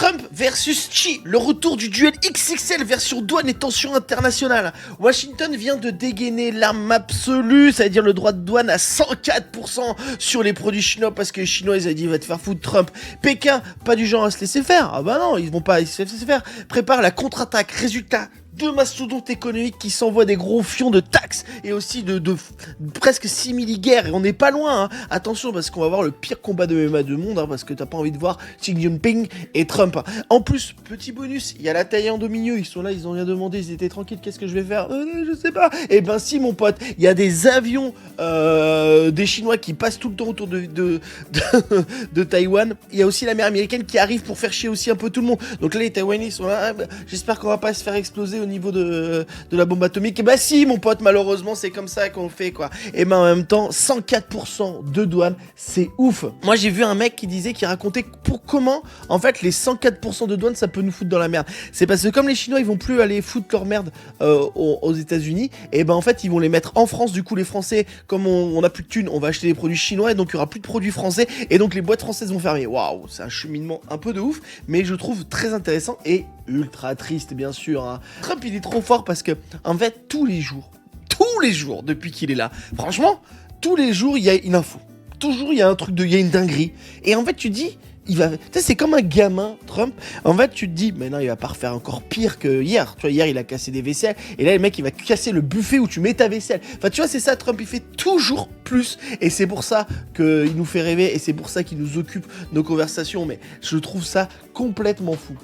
Trump versus Xi, le retour du duel XXL version douane et tension internationale. Washington vient de dégainer l'arme absolue, c'est-à-dire le droit de douane à 104% sur les produits chinois parce que les Chinois ils ont dit va te faire foutre Trump. Pékin, pas du genre à se laisser faire. Ah bah non, ils vont pas se laisser faire. Prépare la contre-attaque. Résultat, deux mastodontes économiques qui s'envoient des gros fions de taxes et aussi de presque simili-guerres. Et on n'est pas loin, hein. Attention, parce qu'on va voir le pire combat de MMA du monde, hein, parce que t'as pas envie de voir Xi Jinping et Trump. En plus, petit bonus, il y a la Thaïlande au milieu. Ils sont là, ils ont rien demandé, ils étaient tranquilles. Qu'est-ce que je vais faire? Je sais pas. Eh ben si, mon pote, il y a des avions des Chinois qui passent tout le temps autour de Taïwan. Il y a aussi la mer américaine qui arrive pour faire chier aussi un peu tout le monde. Donc là, les Taïwanais sont là. J'espère qu'on va pas se faire exploser au niveau de la bombe atomique. Et bah si, mon pote, malheureusement, c'est comme ça qu'on fait, quoi. Et ben en même temps, 104% de douane, c'est ouf. Moi, j'ai vu un mec qui racontait comment, en fait, les 104% de douane, ça peut nous foutre dans la merde. C'est parce que comme les Chinois, ils vont plus aller foutre leur merde aux États-Unis, et ben en fait, ils vont les mettre en France. Du coup, les Français, comme on a plus de thunes, on va acheter des produits chinois, et donc il y aura plus de produits français, et donc les boîtes françaises vont fermer. Waouh, c'est un cheminement un peu de ouf, mais je trouve très intéressant et ultra triste, bien sûr, hein. Trump, il est trop fort parce que, en fait, tous les jours, depuis qu'il est là, franchement, tous les jours, il y a une info. Toujours, il y a un truc il y a une dinguerie. Et en fait, tu te dis, tu sais, c'est comme un gamin, Trump. En fait, tu te dis, mais non, il va pas refaire encore pire que hier. Tu vois, hier, il a cassé des vaisselles. Et là, le mec, il va casser le buffet où tu mets ta vaisselle. Enfin, tu vois, c'est ça, Trump, il fait toujours plus. Et c'est pour ça qu'il nous fait rêver. Et c'est pour ça qu'il nous occupe nos conversations. Mais je trouve ça complètement fou.